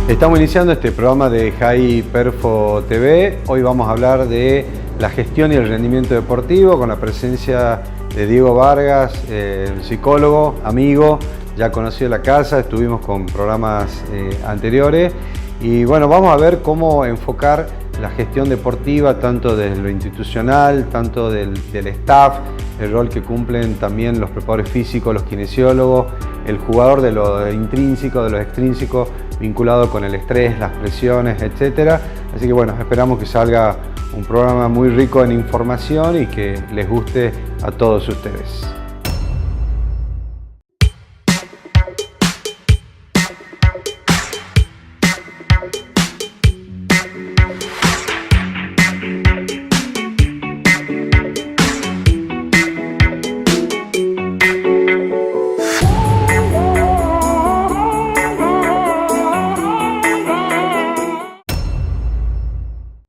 Estamos iniciando este programa de Jai Perfo TV. Hoy vamos a hablar de la gestión y el rendimiento deportivo con la presencia de Diego Vargas, psicólogo, amigo, ya conocido la casa, estuvimos con programas anteriores. Y bueno, vamos a ver cómo enfocar la gestión deportiva, tanto desde lo institucional, tanto del staff, el rol que cumplen también los preparadores físicos, los kinesiólogos, el jugador de lo intrínseco, de lo extrínseco, vinculado con el estrés, las presiones, etc. Así que bueno, esperamos que salga un programa muy rico en información y que les guste a todos ustedes.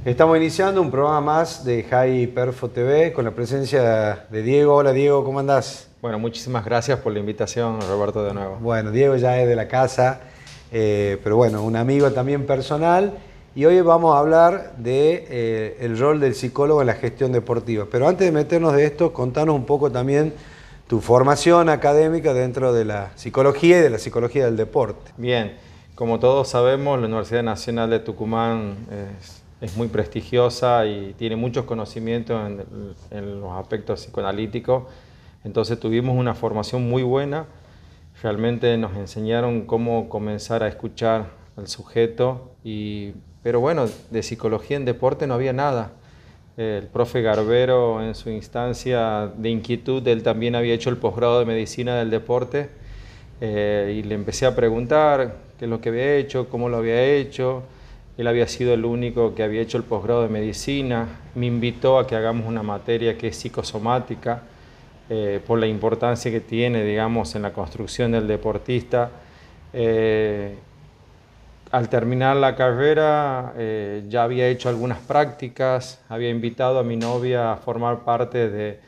Estamos iniciando un programa más de Jai Perfo TV con la presencia de Diego. Hola Diego, ¿cómo andás? Bueno, muchísimas gracias por la invitación, Roberto, de nuevo. Bueno, Diego ya es de la casa, pero bueno, un amigo también personal. Y hoy vamos a hablar de el rol del psicólogo en la gestión deportiva. Pero antes de meternos de esto, contanos un poco también tu formación académica dentro de la psicología y de la psicología del deporte. Bien, como todos sabemos, la Universidad Nacional de Tucumán es muy prestigiosa y tiene muchos conocimientos en los aspectos psicoanalíticos. Entonces tuvimos una formación muy buena. Realmente nos enseñaron cómo comenzar a escuchar al sujeto. Pero bueno, de psicología en deporte no había nada. El profe Garbero, en su instancia de inquietud, él también había hecho el posgrado de medicina del deporte. Y le empecé a preguntar qué es lo que había hecho, cómo lo había hecho. Él había sido el único que había hecho el posgrado de medicina. Me invitó a que hagamos una materia que es psicosomática, por la importancia que tiene, digamos, en la construcción del deportista. Al terminar la carrera, ya había hecho algunas prácticas, había invitado a mi novia a formar parte de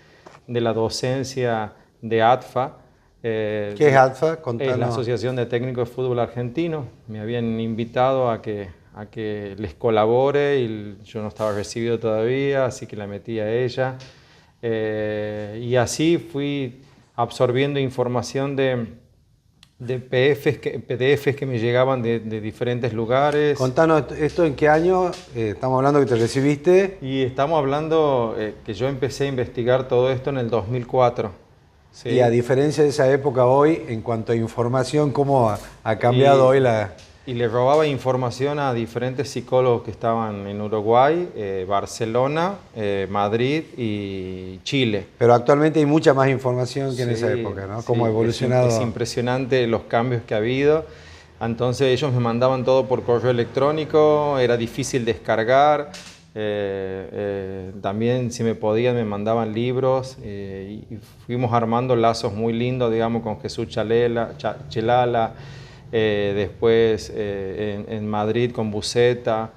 la docencia de ATFA. ¿Qué es ATFA? Contanos. Es la Asociación de Técnicos de Fútbol Argentino. Me habían invitado a que les colabore y yo no estaba recibido todavía, así que la metí a ella. Y así fui absorbiendo información de PDFs que me llegaban de diferentes lugares. Contanos, ¿esto en qué año? Estamos hablando que te recibiste. Y estamos hablando que yo empecé a investigar todo esto en el 2004. ¿Sí? Y a diferencia de esa época hoy, en cuanto a información, ¿cómo ha cambiado hoy la...? Y le robaba información a diferentes psicólogos que estaban en Uruguay, Barcelona, Madrid y Chile. Pero actualmente hay mucha más información que en esa época, ¿no? ¿Cómo ha evolucionado? Es impresionante los cambios que ha habido. Entonces ellos me mandaban todo por correo electrónico, era difícil descargar. También, si me podían, me mandaban libros. Y fuimos armando lazos muy lindos, digamos, con Jesús Chelala. Después en Madrid con Buceta,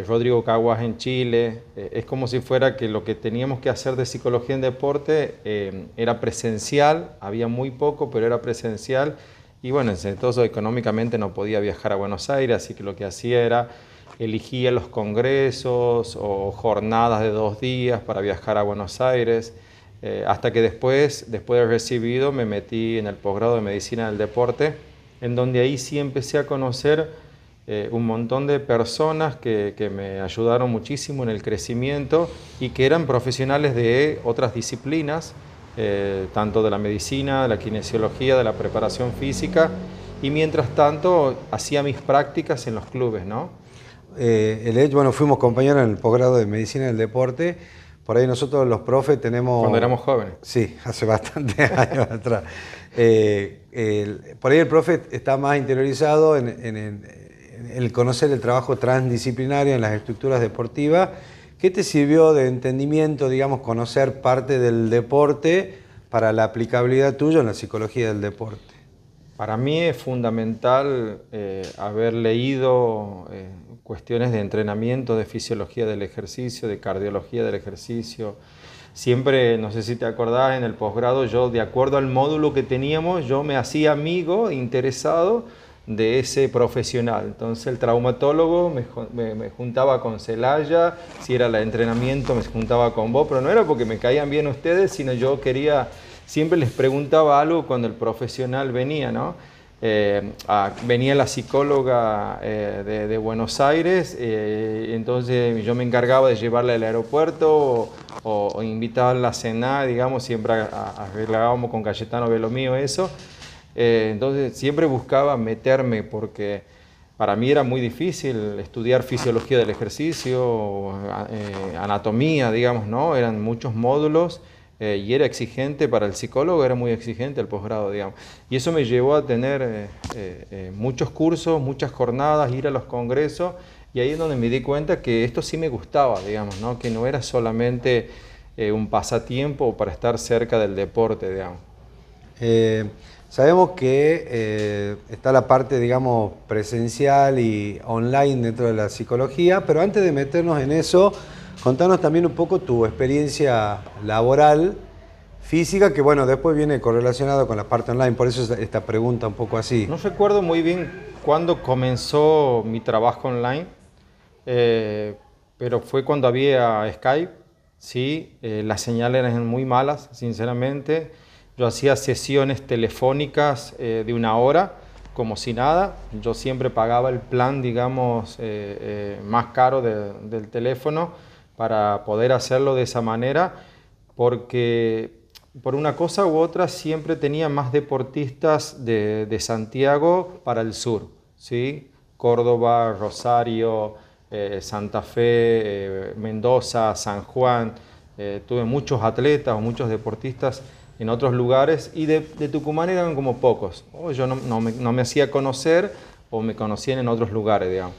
Rodrigo Caguas en Chile. Es como si fuera que lo que teníamos que hacer de psicología en deporte era presencial, había muy poco, pero era presencial. Y bueno, entonces económicamente no podía viajar a Buenos Aires, así que lo que hacía era elegía los congresos o jornadas de 2 días para viajar a Buenos Aires. Hasta que después de recibido, me metí en el posgrado de medicina del deporte, en donde ahí sí empecé a conocer un montón de personas que me ayudaron muchísimo en el crecimiento y que eran profesionales de otras disciplinas, tanto de la medicina, de la kinesiología, de la preparación física, y mientras tanto hacía mis prácticas en los clubes, ¿no? Bueno, fuimos compañeros en el posgrado de medicina del deporte. Por ahí nosotros los profes tenemos... Cuando éramos jóvenes. Sí, hace bastantes años atrás. Por ahí el profe está más interiorizado en el conocer el trabajo transdisciplinario en las estructuras deportivas. ¿Qué te sirvió de entendimiento, digamos, conocer parte del deporte para la aplicabilidad tuya en la psicología del deporte? Para mí es fundamental haber leído cuestiones de entrenamiento, de fisiología del ejercicio, de cardiología del ejercicio. Siempre, no sé si te acordás, en el posgrado yo, de acuerdo al módulo que teníamos, yo me hacía amigo, interesado de ese profesional. Entonces el traumatólogo me juntaba con Celaya, si era el entrenamiento me juntaba con vos, pero no era porque me caían bien ustedes, sino yo quería, siempre les preguntaba algo cuando el profesional venía, ¿no? Venía la psicóloga de Buenos Aires, entonces yo me encargaba de llevarla al aeropuerto o invitarla a cenar, digamos, siempre arreglábamos con Cayetano Belomío eso. Entonces siempre buscaba meterme porque para mí era muy difícil estudiar fisiología del ejercicio, anatomía, digamos, ¿no? Eran muchos módulos. Y era exigente para el psicólogo, era muy exigente el posgrado, digamos. Y eso me llevó a tener muchos cursos, muchas jornadas, ir a los congresos, y ahí es donde me di cuenta que esto sí me gustaba, digamos, ¿no? Que no era solamente un pasatiempo para estar cerca del deporte, digamos. Sabemos que está la parte, digamos, presencial y online dentro de la psicología, pero antes de meternos en eso, contanos también un poco tu experiencia laboral, física, que bueno, después viene correlacionado con la parte online, por eso esta pregunta un poco así. No recuerdo muy bien cuándo comenzó mi trabajo online, pero fue cuando había Skype, sí, las señales eran muy malas, sinceramente. Yo hacía sesiones telefónicas de 1 hora, como si nada. Yo siempre pagaba el plan, digamos, más caro del teléfono, para poder hacerlo de esa manera, porque por una cosa u otra siempre tenía más deportistas de Santiago para el sur, ¿sí? Córdoba, Rosario, Santa Fe, Mendoza, San Juan. Tuve muchos atletas o muchos deportistas en otros lugares, y de Tucumán eran como pocos. Yo no me hacía conocer o me conocían en otros lugares, digamos.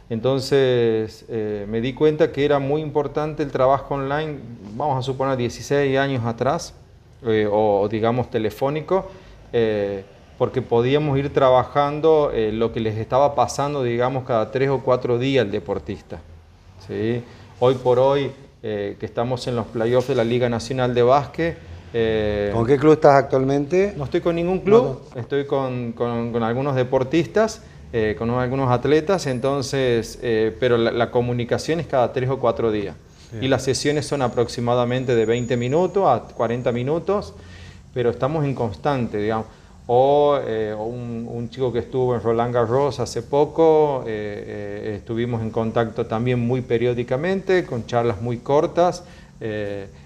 Entonces me di cuenta que era muy importante el trabajo online, vamos a suponer 16 años atrás, o digamos telefónico, porque podíamos ir trabajando lo que les estaba pasando, digamos, cada 3 o 4 días al deportista, ¿sí? Hoy por hoy, que estamos en los playoffs de la Liga Nacional de Básquet. ¿Con qué club estás actualmente? No estoy con ningún club, estoy con algunos deportistas, con algunos atletas, entonces, pero la comunicación es cada 3 o 4 días. Bien. Y las sesiones son aproximadamente de 20 minutos a 40 minutos, pero estamos en constante, digamos. Un chico que estuvo en Roland Garros hace poco, estuvimos en contacto también muy periódicamente, con charlas muy cortas,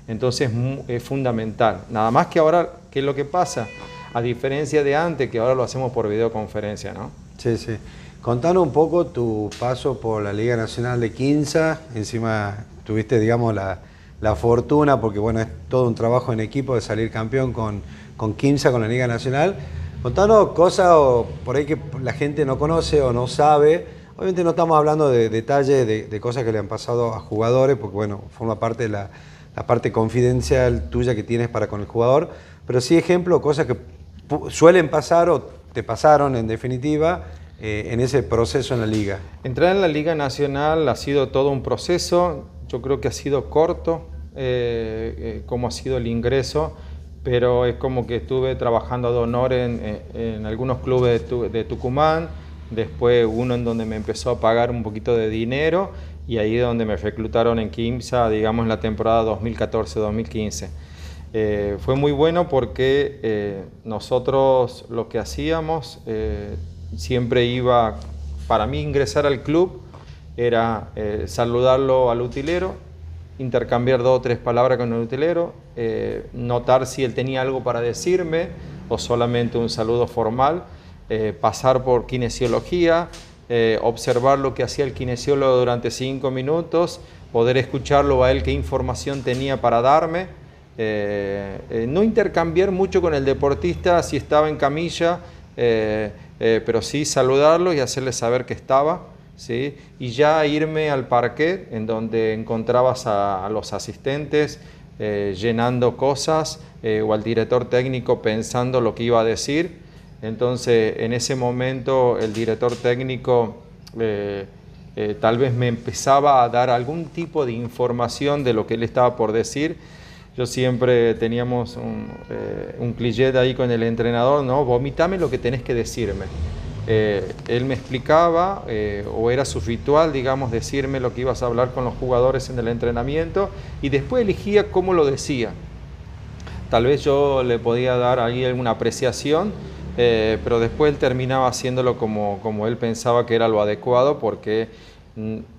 entonces es fundamental. Nada más que ahora, ¿qué es lo que pasa? A diferencia de antes, que ahora lo hacemos por videoconferencia, ¿no? Sí, sí. Contanos un poco tu paso por la Liga Nacional de Quimsa. Encima tuviste, digamos, la fortuna, porque bueno, es todo un trabajo en equipo de salir campeón con Quimsa, con la Liga Nacional. Contanos cosas por ahí que la gente no conoce o no sabe. Obviamente no estamos hablando de detalles, de cosas que le han pasado a jugadores, porque bueno, forma parte de la parte confidencial tuya que tienes para con el jugador, pero sí ejemplo, cosas que suelen pasar o te pasaron en definitiva en ese proceso en la liga. Entrar en la Liga Nacional ha sido todo un proceso. Yo creo que ha sido corto como ha sido el ingreso, pero es como que estuve trabajando de honor en algunos clubes de Tucumán, después uno en donde me empezó a pagar un poquito de dinero, y ahí es donde me reclutaron en Quimsa, digamos, en la temporada 2014-2015. Fue muy bueno porque nosotros lo que hacíamos, siempre iba, para mí ingresar al club era saludarlo al utilero, intercambiar 2 o 3 palabras con el utilero, notar si él tenía algo para decirme o solamente un saludo formal, pasar por kinesiología, observar lo que hacía el kinesiólogo durante 5 minutos, poder escucharlo a él qué información tenía para darme, no intercambiar mucho con el deportista si estaba en camilla, pero sí saludarlo y hacerle saber que estaba, ¿sí? Y ya irme al parquet, en donde encontrabas a los asistentes llenando cosas, o al director técnico pensando lo que iba a decir. Entonces, en ese momento, el director técnico tal vez me empezaba a dar algún tipo de información de lo que él estaba por decir. Yo siempre teníamos un cliché ahí con el entrenador, ¿no? Vomitame lo que tenés que decirme. él me explicaba, o era su ritual, digamos, decirme lo que ibas a hablar con los jugadores en el entrenamiento, y después elegía cómo lo decía. Tal vez yo le podía dar ahí alguna apreciación, pero después él terminaba haciéndolo como él pensaba que era lo adecuado, porque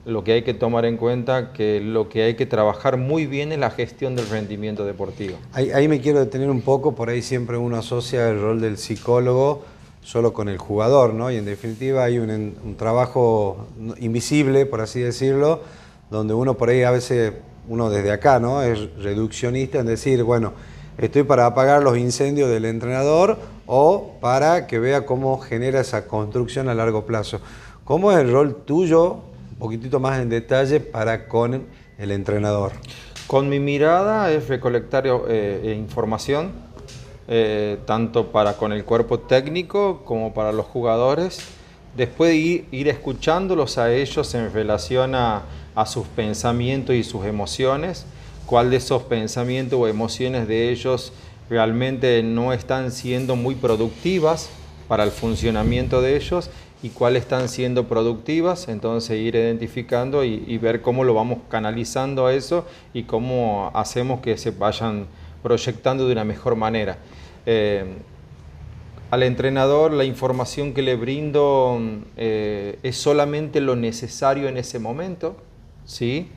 lo que hay que tomar en cuenta que lo que hay que trabajar muy bien es la gestión del rendimiento deportivo. Ahí me quiero detener un poco, por ahí siempre uno asocia el rol del psicólogo solo con el jugador, ¿no? Y en definitiva hay un trabajo invisible, por así decirlo, donde uno por ahí a veces, uno desde acá, ¿no? Es reduccionista en decir, bueno, estoy para apagar los incendios del entrenador o para que vea cómo genera esa construcción a largo plazo. ¿Cómo es el rol tuyo, un poquitito más en detalle, para con el entrenador? Con mi mirada es recolectar información, tanto para con el cuerpo técnico como para los jugadores. Después ir escuchándolos a ellos en relación a sus pensamientos y sus emociones, cuál de esos pensamientos o emociones de ellos realmente no están siendo muy productivas para el funcionamiento de ellos y cuáles están siendo productivas. Entonces ir identificando y ver cómo lo vamos canalizando a eso y cómo hacemos que se vayan proyectando de una mejor manera. Al entrenador la información que le brindo es solamente lo necesario en ese momento, ¿sí?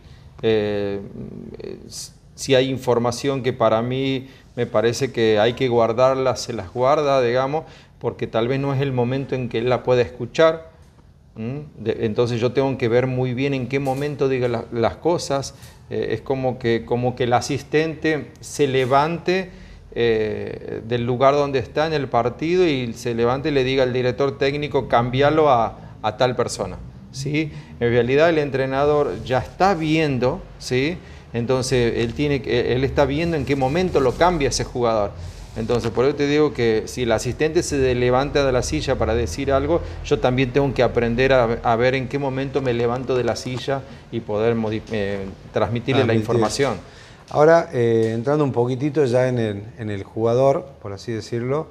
Si hay información que para mí me parece que hay que guardarla, se las guarda, digamos, porque tal vez no es el momento en que él la pueda escuchar. Entonces yo tengo que ver muy bien en qué momento diga las cosas. Es como que el asistente se levante del lugar donde está en el partido y se levante y le diga al director técnico, cambiarlo a tal persona, ¿sí? En realidad el entrenador ya está viendo, ¿sí? Entonces él está viendo en qué momento lo cambia ese jugador. Entonces por eso te digo que si el asistente se levanta de la silla para decir algo, yo también tengo que aprender a ver en qué momento me levanto de la silla y poder transmitirle la información. Ahora, entrando un poquitito ya en el jugador, por así decirlo,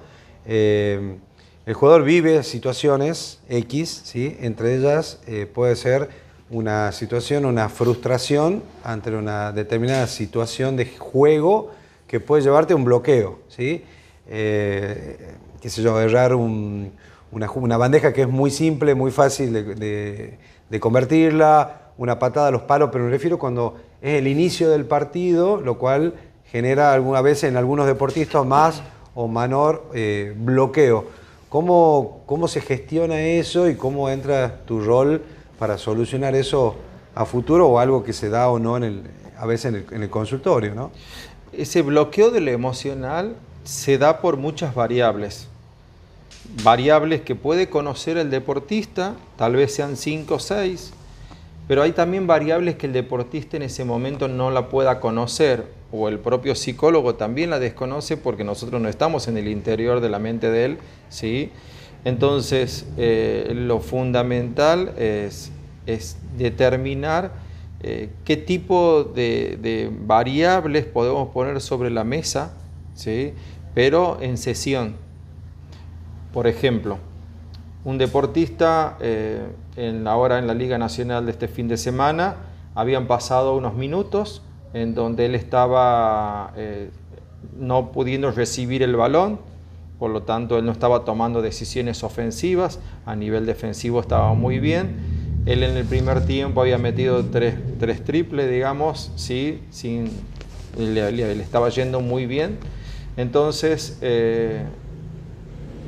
el jugador vive situaciones X, ¿sí? Entre ellas puede ser una situación, una frustración ante una determinada situación de juego que puede llevarte a un bloqueo, ¿sí? Qué sé yo, errar una bandeja que es muy simple, muy fácil de convertirla, una patada a los palos, pero me refiero cuando es el inicio del partido, lo cual genera alguna vez en algunos deportistas más o menor bloqueo. ¿Cómo se gestiona eso y cómo entra tu rol para solucionar eso a futuro o algo que se da o no a veces en el consultorio, ¿no? Ese bloqueo de lo emocional se da por muchas variables. Variables que puede conocer el deportista, tal vez sean 5 o 6, pero hay también variables que el deportista en ese momento no la pueda conocer, o el propio psicólogo también la desconoce porque nosotros no estamos en el interior de la mente de él, ¿sí? Entonces, lo fundamental es determinar qué tipo de variables podemos poner sobre la mesa, ¿sí? Pero en sesión. Por ejemplo, un deportista ahora en la Liga Nacional de este fin de semana, habían pasado unos minutos en donde él estaba no pudiendo recibir el balón, por lo tanto él no estaba tomando decisiones ofensivas, a nivel defensivo estaba muy bien. Él en el primer tiempo había metido tres triples, digamos, ¿sí? Le estaba yendo muy bien. Entonces,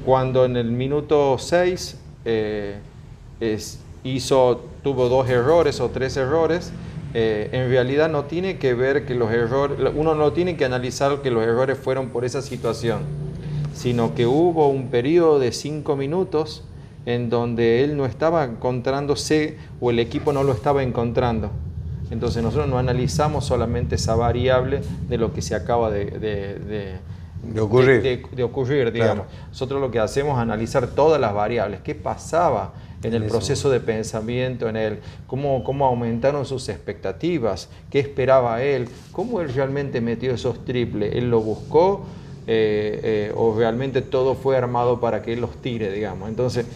cuando en el minuto 6 tuvo 2 errores o 3 errores, en realidad no tiene que ver que los errores, uno no tiene que analizar que los errores fueron por esa situación, sino que hubo un periodo de 5 minutos en donde él no estaba encontrándose o el equipo no lo estaba encontrando. Entonces nosotros no analizamos solamente esa variable de lo que se acaba de ocurrir, digamos. Claro. Nosotros lo que hacemos es analizar todas las variables. ¿Qué pasaba en el proceso de pensamiento, en él? ¿Cómo aumentaron sus expectativas? ¿Qué esperaba él? ¿Cómo él realmente metió esos triples? ¿Él lo buscó? ¿O realmente todo fue armado para que él los tire, digamos? Entonces,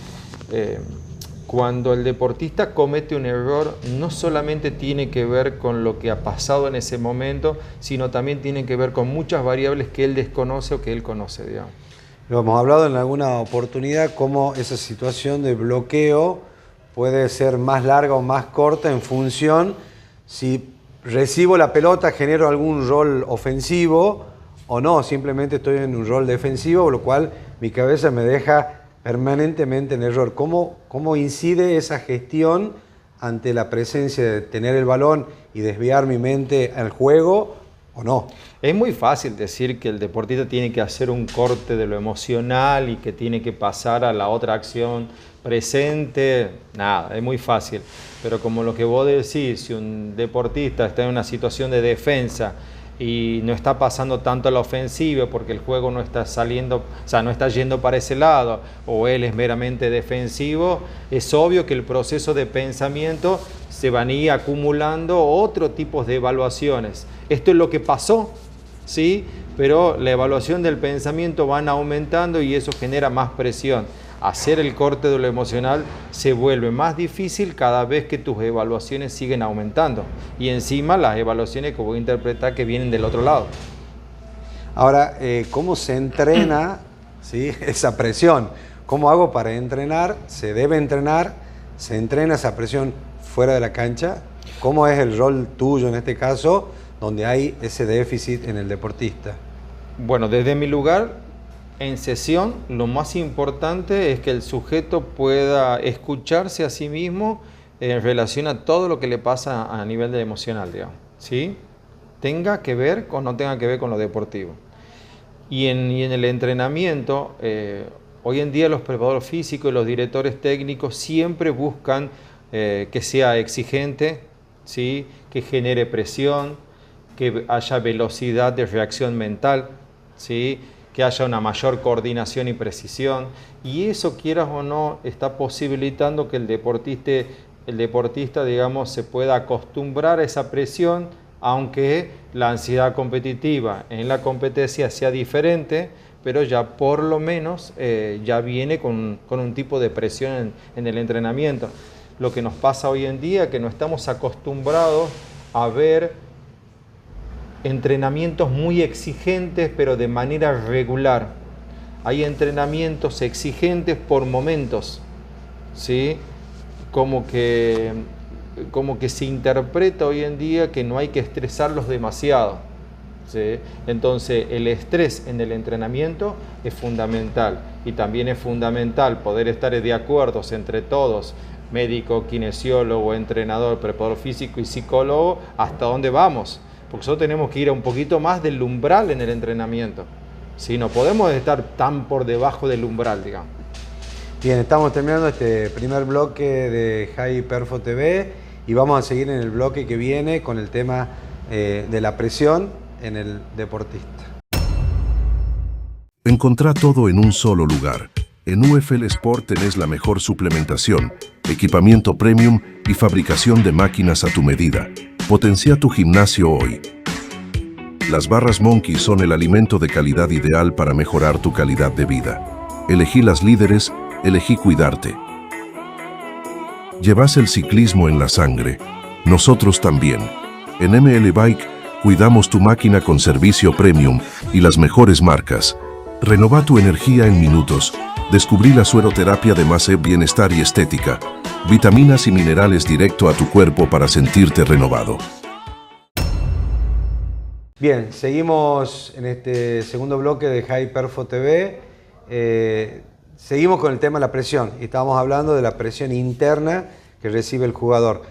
cuando el deportista comete un error, no solamente tiene que ver con lo que ha pasado en ese momento, sino también tiene que ver con muchas variables que él desconoce o que él conoce, digamos. Lo hemos hablado en alguna oportunidad, cómo esa situación de bloqueo puede ser más larga o más corta en función si recibo la pelota, genero algún rol ofensivo o no, simplemente estoy en un rol defensivo, lo cual mi cabeza me deja permanentemente en error. ¿Cómo incide esa gestión ante la presencia de tener el balón y desviar mi mente al juego o no? Es muy fácil decir que el deportista tiene que hacer un corte de lo emocional y que tiene que pasar a la otra acción presente. Nada, es muy fácil. Pero como lo que vos decís, si un deportista está en una situación de defensa y no está pasando tanto a la ofensiva porque el juego no está saliendo, o sea, no está yendo para ese lado, o él es meramente defensivo, es obvio que el proceso de pensamiento se van a ir acumulando otro tipo de evaluaciones. Esto es lo que pasó, ¿sí? Pero la evaluación del pensamiento van aumentando y eso genera más presión. Hacer el corte de lo emocional se vuelve más difícil cada vez que tus evaluaciones siguen aumentando. Y encima las evaluaciones que voy a interpretar que vienen del otro lado. Ahora, ¿cómo se entrena, ¿sí?, esa presión? ¿Cómo hago para entrenar? ¿Se debe entrenar? ¿Se entrena esa presión fuera de la cancha? ¿Cómo es el rol tuyo en este caso, donde hay ese déficit en el deportista? Bueno, desde mi lugar, en sesión, lo más importante es que el sujeto pueda escucharse a sí mismo en relación a todo lo que le pasa a nivel de emocional, digamos, ¿sí? Tenga que ver o no tenga que ver con lo deportivo. Y en el entrenamiento, hoy en día los preparadores físicos y los directores técnicos siempre buscan que sea exigente, ¿sí?, que genere presión, que haya velocidad de reacción mental, ¿sí?, que haya una mayor coordinación y precisión, y eso, quieras o no, está posibilitando que el deportista, digamos, se pueda acostumbrar a esa presión, aunque la ansiedad competitiva en la competencia sea diferente, pero ya por lo menos ya viene con un tipo de presión en el entrenamiento. Lo que nos pasa hoy en día es que no estamos acostumbrados a ver entrenamientos muy exigentes, pero de manera regular. Hay entrenamientos exigentes por momentos, ¿sí? Como que se interpreta hoy en día que no hay que estresarlos demasiado, ¿sí? Entonces, el estrés en el entrenamiento es fundamental, y también es fundamental poder estar de acuerdo entre todos, médico, kinesiólogo, entrenador, preparador físico y psicólogo, hasta dónde vamos. Porque nosotros tenemos que ir a un poquito más del umbral en el entrenamiento. ¿Sí? No podemos estar tan por debajo del umbral, digamos. Bien, estamos terminando este primer bloque de Jai Perfo TV y vamos a seguir en el bloque que viene con el tema de la presión en el deportista. Encontrá todo en un solo lugar. En UFL Sport tenés la mejor suplementación, equipamiento premium y fabricación de máquinas a tu medida. Potencia tu gimnasio hoy. Las barras Monkey son el alimento de calidad ideal para mejorar tu calidad de vida. Elegí las líderes, elegí cuidarte. Llevas el ciclismo en la sangre. Nosotros también. En ML Bike, cuidamos tu máquina con servicio premium y las mejores marcas. Renova tu energía en minutos. Descubrí la sueroterapia de Mase Bienestar y Estética. Vitaminas y minerales directo a tu cuerpo para sentirte renovado. Bien, seguimos en este segundo bloque de Jai Perfo TV. Seguimos con el tema de la presión y estábamos hablando de la presión interna que recibe el jugador.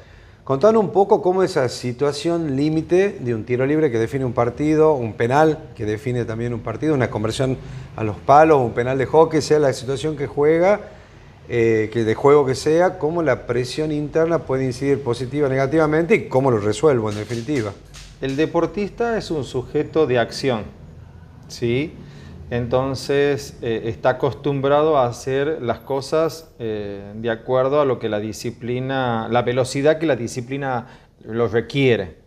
Contanos un poco cómo esa situación límite de un tiro libre que define un partido, un penal que define también un partido, una conversión a los palos, un penal de hockey, sea la situación que juega, que de juego que sea, cómo la presión interna puede incidir positiva o negativamente y cómo lo resuelvo en definitiva. El deportista es un sujeto de acción, ¿sí? Entonces está acostumbrado a hacer las cosas de acuerdo a lo que la disciplina, la velocidad que la disciplina lo requiere.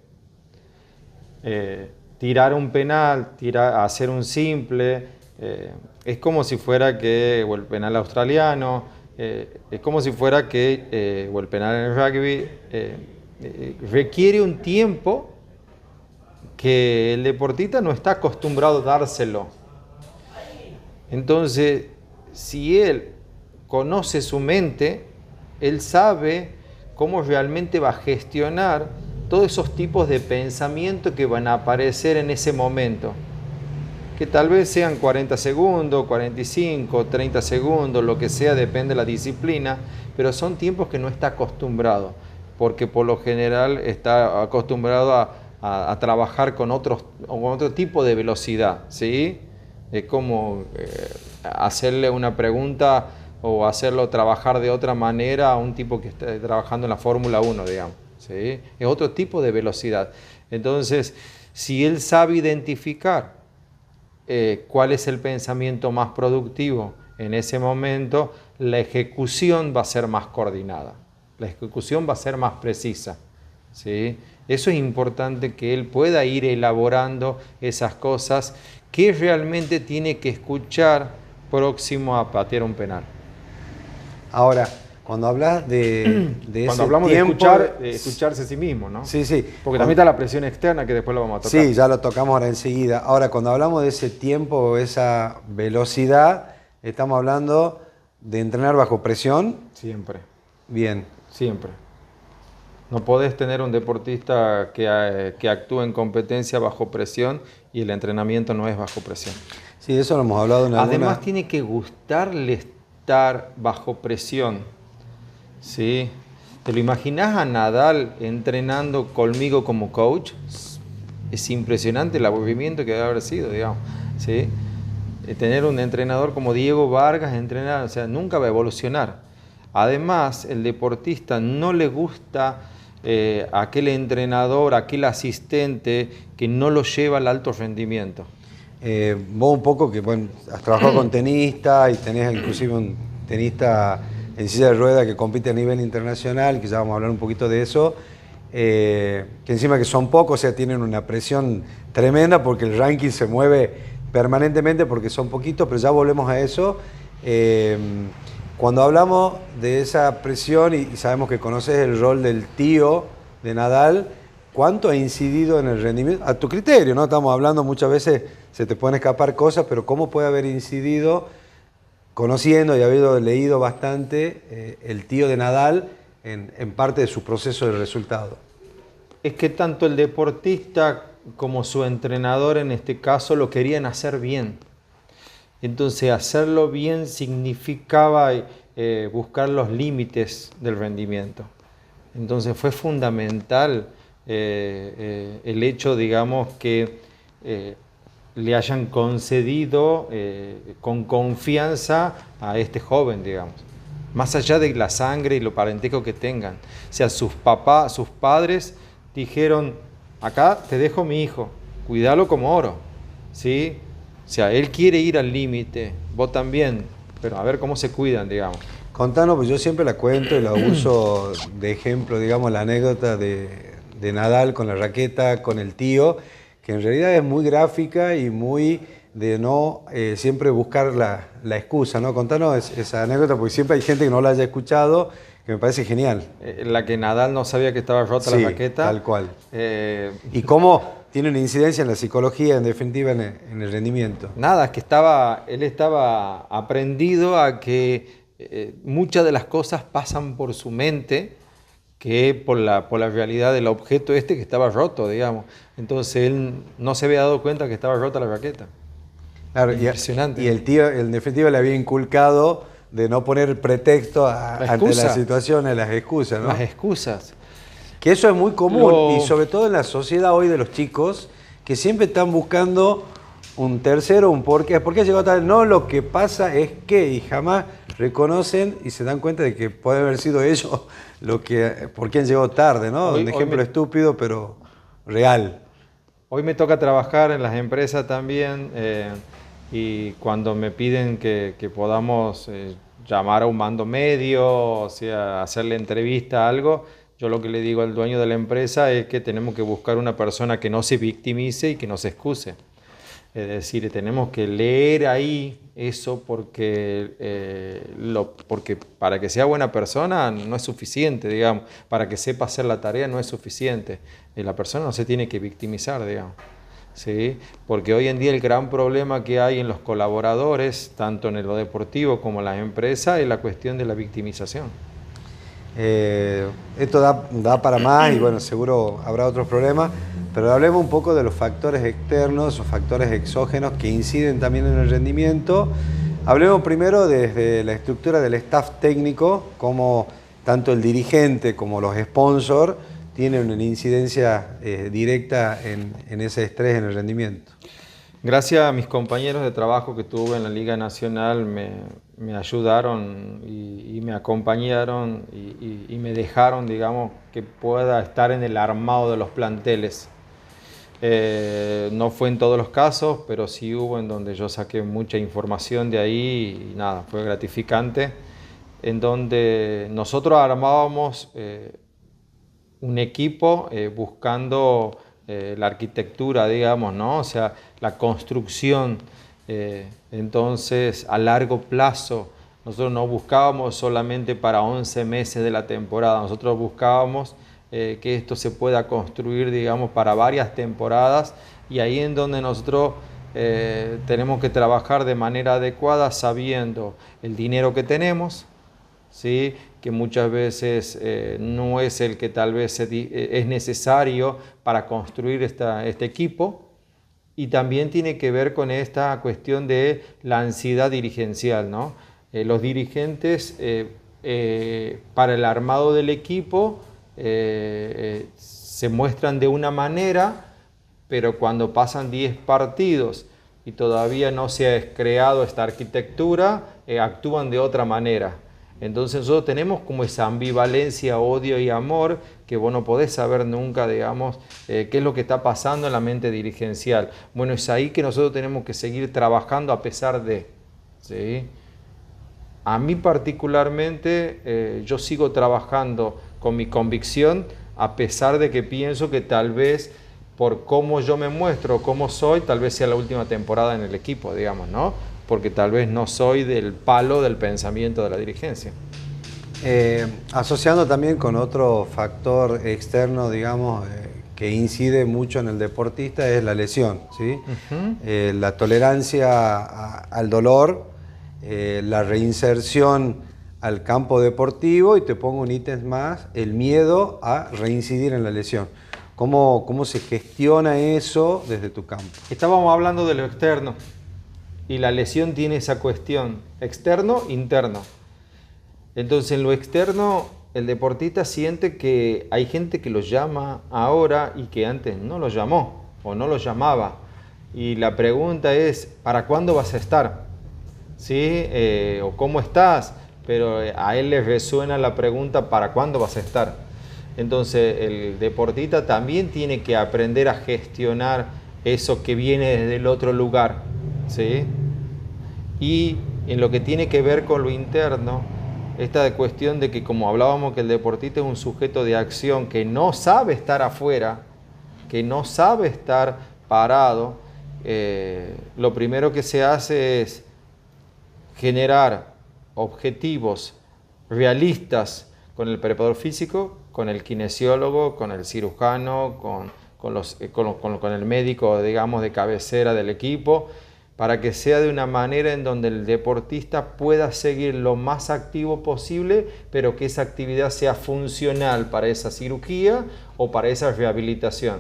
Tirar un penal, hacer un simple, es como si fuera que, o el penal australiano, es como si fuera que, o el penal en el rugby, requiere un tiempo que el deportista no está acostumbrado a dárselo. Entonces, si él conoce su mente, él sabe cómo realmente va a gestionar todos esos tipos de pensamientos que van a aparecer en ese momento. Que tal vez sean 40 segundos, 45, 30 segundos, lo que sea, depende de la disciplina, pero son tiempos que no está acostumbrado, porque por lo general está acostumbrado a trabajar con otro tipo de velocidad, ¿sí? Es como hacerle una pregunta o hacerlo trabajar de otra manera a un tipo que está trabajando en la Fórmula 1, digamos, ¿sí? Es otro tipo de velocidad. Entonces, si él sabe identificar cuál es el pensamiento más productivo en ese momento, la ejecución va a ser más coordinada, la ejecución va a ser más precisa, ¿sí? Eso es importante, que él pueda ir elaborando esas cosas que realmente tiene que escuchar próximo a patear un penal. Ahora, cuando hablas de Cuando ese hablamos tiempo, de escucharse a sí mismo, ¿no? Sí, sí. Porque también está la presión externa, que después lo vamos a tocar. Sí, ya lo tocamos ahora enseguida. Ahora, cuando hablamos de ese tiempo o esa velocidad, estamos hablando de entrenar bajo presión. Siempre. Bien. Siempre. No podés tener un deportista que actúe en competencia bajo presión y el entrenamiento no es bajo presión. Sí, eso lo hemos hablado en alguna... Además, tiene que gustarle estar bajo presión, ¿sí? ¿Te lo imaginás a Nadal entrenando conmigo como coach? Es impresionante el aburrimiento que debe haber sido, digamos, ¿sí? Tener un entrenador como Diego Vargas, entrenar, o sea, nunca va a evolucionar. Además, el deportista no le gusta aquel entrenador, aquel asistente que no lo lleva al alto rendimiento. Vos un poco que bueno, has trabajado con tenistas y tenés inclusive un tenista en silla de ruedas que compite a nivel internacional, que ya vamos a hablar un poquito de eso, que encima que son pocos, o sea, tienen una presión tremenda porque el ranking se mueve permanentemente porque son poquitos, pero ya volvemos a eso. Cuando hablamos de esa presión y sabemos que conoces el rol del tío de Nadal, ¿cuánto ha incidido en el rendimiento? A tu criterio, ¿no? Estamos hablando muchas veces, se te pueden escapar cosas, pero ¿cómo puede haber incidido, conociendo y habiendo leído bastante, el tío de Nadal en parte de su proceso de resultado? Es que tanto el deportista como su entrenador en este caso lo querían hacer bien. Entonces, hacerlo bien significaba buscar los límites del rendimiento. Entonces, fue fundamental el hecho, digamos, que le hayan concedido con confianza a este joven, digamos. Más allá de la sangre y lo parentesco que tengan. O sea, sus padres dijeron, acá te dejo mi hijo, cuídalo como oro, ¿sí? O sea, él quiere ir al límite, vos también, pero a ver cómo se cuidan, digamos. Contanos, pues yo siempre la cuento y la uso de ejemplo, digamos, la anécdota de Nadal con la raqueta, con el tío, que en realidad es muy gráfica y muy de no siempre buscar la excusa, ¿no? Contanos esa anécdota, porque siempre hay gente que no la haya escuchado, que me parece genial. La que Nadal no sabía que estaba rota Sí, la raqueta. tal cual. ¿Y cómo tiene una incidencia en la psicología, en definitiva, en el rendimiento? Nada, es que él estaba aprendido a que muchas de las cosas pasan por su mente, que por la realidad del objeto que estaba roto, digamos. Entonces él no se había dado cuenta que estaba rota la raqueta. Claro, impresionante. Y el tío, en definitiva, le había inculcado de no poner pretexto ante las situaciones, las excusas, ¿no? Las excusas. Que eso es muy común, y sobre todo en la sociedad hoy de los chicos, que siempre están buscando un tercero, un por qué llegó tarde. No, lo que pasa es que, y jamás reconocen y se dan cuenta de que puede haber sido ellos por quien llegó tarde, ¿no? Un ejemplo estúpido, pero real. Hoy me toca trabajar en las empresas también, y cuando me piden que podamos llamar a un mando medio, o sea, hacerle entrevista a algo, yo lo que le digo al dueño de la empresa es que tenemos que buscar una persona que no se victimice y que no se excuse. Es decir, tenemos que leer ahí eso porque para que sea buena persona no es suficiente, digamos. Para que sepa hacer la tarea no es suficiente. La persona no se tiene que victimizar, digamos. ¿Sí? Porque hoy en día el gran problema que hay en los colaboradores, tanto en lo deportivo como en las empresas, es la cuestión de la victimización. Esto da para más y bueno, seguro habrá otros problemas, pero hablemos un poco de los factores externos o factores exógenos que inciden también en el rendimiento. Hablemos primero desde la estructura del staff técnico, como tanto el dirigente como los sponsors tienen una incidencia directa en ese estrés en el rendimiento. Gracias a mis compañeros de trabajo que tuve en la Liga Nacional, me ayudaron y me acompañaron y me dejaron, digamos, que pueda estar en el armado de los planteles. No fue en todos los casos, pero sí hubo en donde yo saqué mucha información de ahí y nada, fue gratificante, en donde nosotros armábamos un equipo buscando la arquitectura, digamos, ¿no? O sea, la construcción. Entonces, a largo plazo, nosotros no buscábamos solamente para 11 meses de la temporada, nosotros buscábamos que esto se pueda construir, digamos, para varias temporadas, y ahí en donde nosotros tenemos que trabajar de manera adecuada, sabiendo el dinero que tenemos, ¿sí? Que muchas veces no es el que tal vez es necesario para construir este equipo, y también tiene que ver con esta cuestión de la ansiedad dirigencial, ¿no? Los dirigentes para el armado del equipo se muestran de una manera, pero cuando pasan 10 partidos y todavía no se ha creado esta arquitectura, actúan de otra manera. Entonces nosotros tenemos como esa ambivalencia, odio y amor, que vos no podés saber nunca, digamos, qué es lo que está pasando en la mente dirigencial. Bueno, es ahí que nosotros tenemos que seguir trabajando a pesar de, ¿sí? A mí particularmente, yo sigo trabajando con mi convicción, a pesar de que pienso que tal vez por cómo yo me muestro, cómo soy, tal vez sea la última temporada en el equipo, digamos, ¿no? Porque tal vez no soy del palo del pensamiento de la dirigencia. Asociando también con otro factor externo, digamos, que incide mucho en el deportista, es la lesión, ¿sí? La tolerancia al dolor, la reinserción al campo deportivo, y te pongo un ítem más, el miedo a reincidir en la lesión. ¿Cómo se gestiona eso desde tu campo? Estábamos hablando de lo externo. Y la lesión tiene esa cuestión, externo, interno. Entonces, en lo externo, el deportista siente que hay gente que lo llama ahora y que antes no lo llamó o no lo llamaba. Y la pregunta es, ¿para cuándo vas a estar? ¿Sí? O ¿cómo estás? Pero a él le resuena la pregunta, ¿para cuándo vas a estar? Entonces, el deportista también tiene que aprender a gestionar eso que viene desde el otro lugar, ¿sí? Y en lo que tiene que ver con lo interno, esta cuestión de que, como hablábamos, que el deportista es un sujeto de acción que no sabe estar afuera, que no sabe estar parado, lo primero que se hace es generar objetivos realistas con el preparador físico, con el kinesiólogo, con el cirujano, con el médico, digamos, de cabecera del equipo, para que sea de una manera en donde el deportista pueda seguir lo más activo posible, pero que esa actividad sea funcional para esa cirugía o para esa rehabilitación.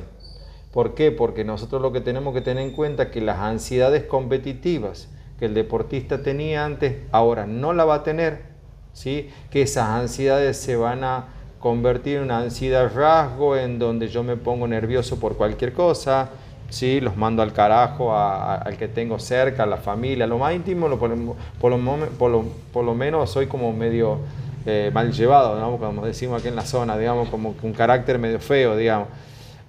¿Por qué? Porque nosotros lo que tenemos que tener en cuenta es que las ansiedades competitivas que el deportista tenía antes, ahora no la va a tener, ¿sí? Que esas ansiedades se van a convertir en una ansiedad rasgo, en donde yo me pongo nervioso por cualquier cosa, ¿sí? Los mando al carajo al que tengo cerca, a la familia, a lo más íntimo, por lo menos soy como medio mal llevado, ¿no? Como decimos aquí en la zona, digamos, como un carácter medio feo, digamos.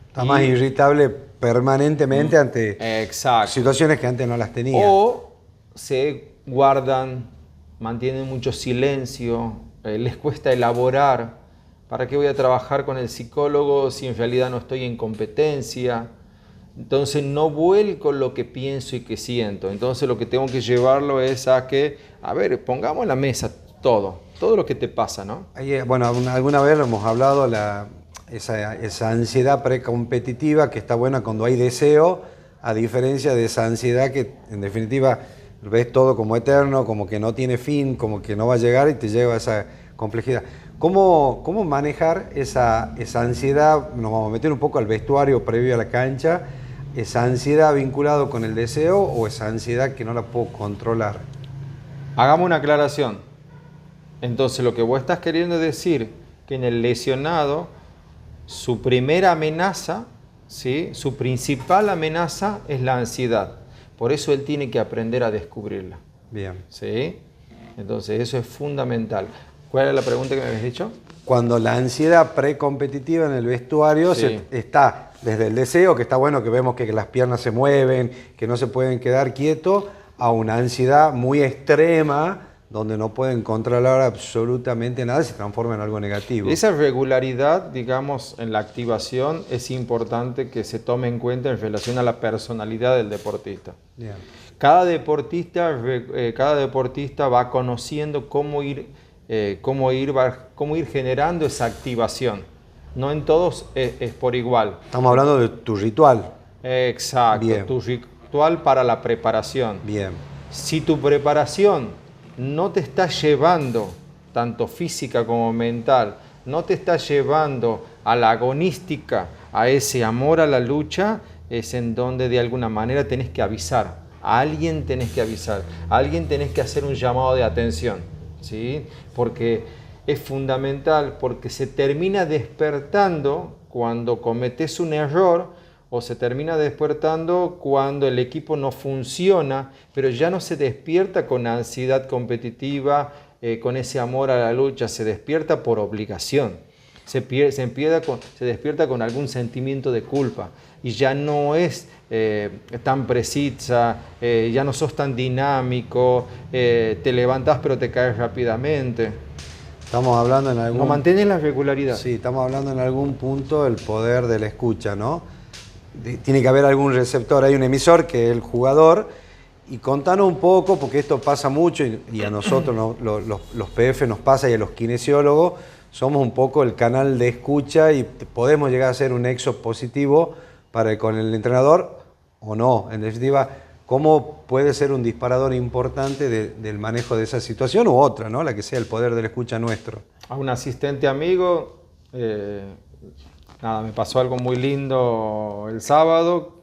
Está más irritable permanentemente ante exacto. Situaciones que antes no las tenía. O se guardan, mantienen mucho silencio, les cuesta elaborar. ¿Para qué voy a trabajar con el psicólogo si en realidad no estoy en competencia? Entonces no vuelco lo que pienso y que siento. Entonces lo que tengo que llevarlo es a que, a ver, pongamos en la mesa todo lo que te pasa, ¿no? Bueno, alguna vez hemos hablado esa ansiedad precompetitiva que está buena cuando hay deseo, a diferencia de esa ansiedad que en definitiva ves todo como eterno, como que no tiene fin, como que no va a llegar y te lleva a esa complejidad. ¿Cómo manejar esa ansiedad? Nos vamos a meter un poco al vestuario previo a la cancha. ¿Esa ansiedad vinculado con el deseo o esa ansiedad que no la puedo controlar? Hagamos una aclaración. Entonces lo que vos estás queriendo decir que en el lesionado su primera amenaza, ¿sí? Su principal amenaza es la ansiedad. Por eso él tiene que aprender a descubrirla. Bien. ¿Sí? Entonces eso es fundamental. ¿Cuál era la pregunta que me habías dicho? Cuando la ansiedad precompetitiva en el vestuario Sí. está desde el deseo, que está bueno, que vemos que las piernas se mueven, que no se pueden quedar quietos, a una ansiedad muy extrema, donde no pueden controlar absolutamente nada, se transforma en algo negativo. Esa regularidad, digamos, en la activación es importante que se tome en cuenta en relación a la personalidad del deportista. Bien. Cada deportista va conociendo cómo ir generando esa activación. No en todos es por igual. Estamos hablando de tu ritual. Exacto, Bien. tu ritual para la preparación. Bien. Si tu preparación no te está llevando, tanto física como mental, no te está llevando a la agonística, a ese amor a la lucha, es en donde de alguna manera tenés que avisar. A alguien tenés que avisar, a alguien tenés que hacer un llamado de atención, ¿sí? Porque es fundamental, porque se termina despertando cuando cometes un error, o se termina despertando cuando el equipo no funciona, pero ya no se despierta con ansiedad competitiva, con ese amor a la lucha, se despierta por obligación, se despierta con algún sentimiento de culpa y ya no es tan precisa, ya no sos tan dinámico, te levantás pero te caes rápidamente. Estamos hablando en algún... No mantienes la regularidad. Sí, estamos hablando en algún punto del poder de la escucha, ¿no? Tiene que haber algún receptor, hay un emisor que es el jugador, y contanos un poco, porque esto pasa mucho y a nosotros los PF nos pasa y a los kinesiólogos, somos un poco el canal de escucha y podemos llegar a ser un nexo positivo con el entrenador o no. En definitiva, ¿cómo puede ser un disparador importante del manejo de esa situación u otra, ¿no? La que sea el poder de la escucha nuestro? A un asistente amigo, me pasó algo muy lindo el sábado,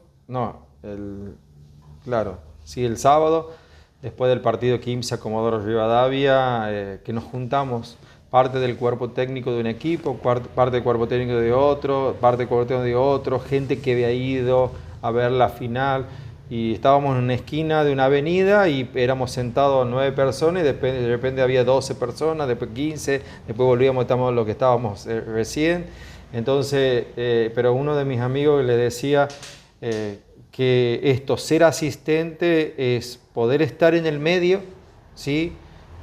el sábado, después del partido Quimsa Comodoro Rivadavia, que nos juntamos, parte del cuerpo técnico de un equipo, parte del cuerpo técnico de otro, parte del cuerpo técnico de otro, gente que había ido a ver la final, y estábamos en una esquina de una avenida y éramos sentados 9 personas y de repente había 12 personas, después 15, después volvíamos, estamos lo que estábamos recién. Entonces, pero uno de mis amigos le decía que ser asistente es poder estar en el medio, ¿sí?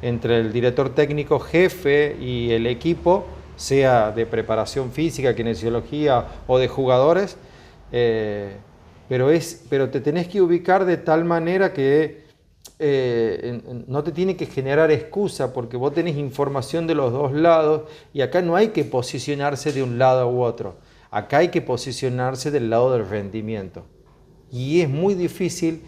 Entre el director técnico jefe y el equipo, sea de preparación física, kinesiología o de jugadores, pero te tenés que ubicar de tal manera que no te tiene que generar excusa, porque vos tenés información de los dos lados y acá no hay que posicionarse de un lado u otro, acá hay que posicionarse del lado del rendimiento. Y es muy difícil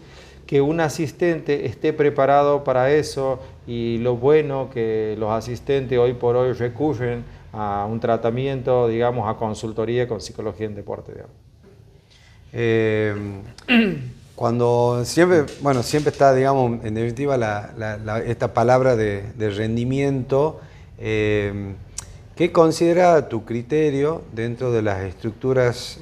que un asistente esté preparado para eso, y lo bueno que los asistentes hoy por hoy recurren a un tratamiento, digamos, a consultoría con psicología en deporte, digamos. Cuando siempre está, digamos, en definitiva esta palabra de rendimiento, ¿qué considera tu criterio dentro de las estructuras?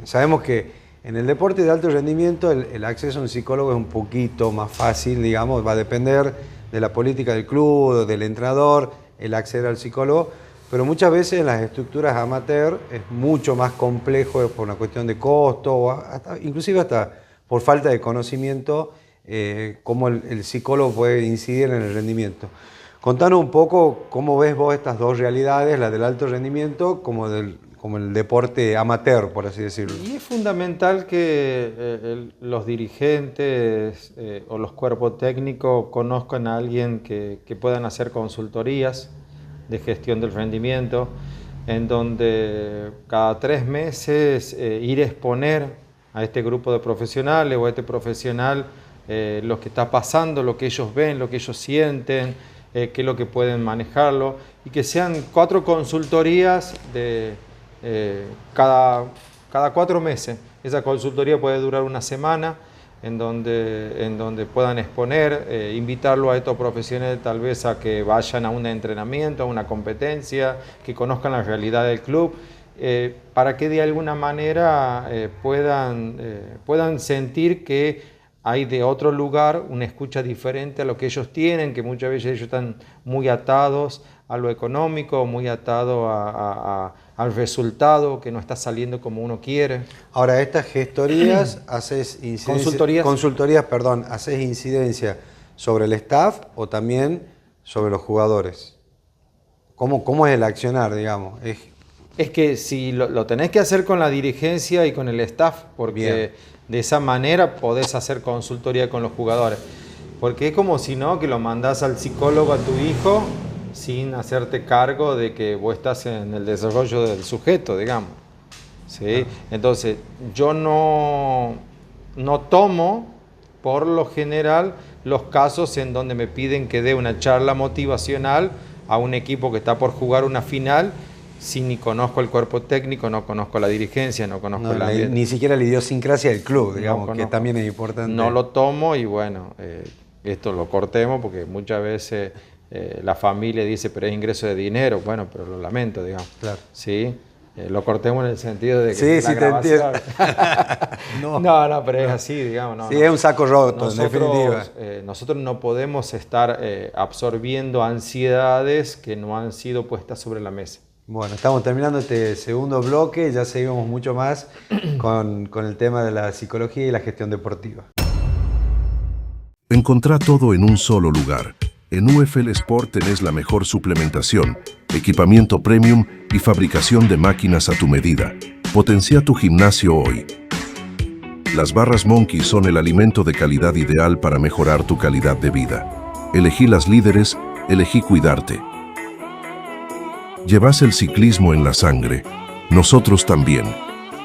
Sabemos que en el deporte de alto rendimiento el acceso a un psicólogo es un poquito más fácil, digamos, va a depender de la política del club, del entrenador, el acceder al psicólogo, pero muchas veces en las estructuras amateur es mucho más complejo por una cuestión de costo, o inclusive hasta por falta de conocimiento, cómo el psicólogo puede incidir en el rendimiento. Contanos un poco cómo ves vos estas dos realidades, la del alto rendimiento como como el deporte amateur, por así decirlo. Y es fundamental que los dirigentes o los cuerpos técnicos conozcan a alguien que puedan hacer consultorías de gestión del rendimiento, en donde cada 3 meses ir a exponer a este grupo de profesionales o a este profesional lo que está pasando, lo que ellos ven, lo que ellos sienten, qué es lo que pueden manejarlo, y que sean 4 consultorías de cada 4 meses. Esa consultoría puede durar una semana, en donde puedan exponer, invitarlo a estos profesionales tal vez a que vayan a un entrenamiento, a una competencia, que conozcan la realidad del club, para que de alguna manera puedan sentir que hay de otro lugar una escucha diferente a lo que ellos tienen, que muchas veces ellos están muy atados a lo económico, muy atados al resultado, que no está saliendo como uno quiere. Ahora, estas gestorías, haces consultorías, haces incidencia sobre el staff o también sobre los jugadores. ¿Cómo es el accionar, digamos? Es que si lo tenés que hacer con la dirigencia y con el staff, porque bien, de esa manera podés hacer consultoría con los jugadores. Porque es como si no, que lo mandás al psicólogo a tu hijo sin hacerte cargo de que vos estás en el desarrollo del sujeto, digamos. ¿Sí? Entonces, yo no tomo, por lo general, los casos en donde me piden que dé una charla motivacional a un equipo que está por jugar una final, si ni conozco el cuerpo técnico, no conozco la dirigencia, no conozco el ambiente. Ni siquiera la idiosincrasia del club, digamos, que también es importante. No lo tomo y bueno, esto lo cortemos porque muchas veces la familia dice, pero es ingreso de dinero. Bueno, pero lo lamento, digamos. Claro. ¿Sí? Lo cortemos en el sentido de que sí, grabación... no, pero es así, digamos. Es un saco roto, en definitiva. Nosotros no podemos estar absorbiendo ansiedades que no han sido puestas sobre la mesa. Bueno, estamos terminando este segundo bloque, ya seguimos mucho más con el tema de la psicología y la gestión deportiva. Encontrá todo en un solo lugar. En UFL Sport tenés la mejor suplementación, equipamiento premium y fabricación de máquinas a tu medida. Potencia tu gimnasio hoy. Las barras Monkey son el alimento de calidad ideal para mejorar tu calidad de vida. Elegí las líderes, elegí cuidarte. Llevas el ciclismo en la sangre. Nosotros también.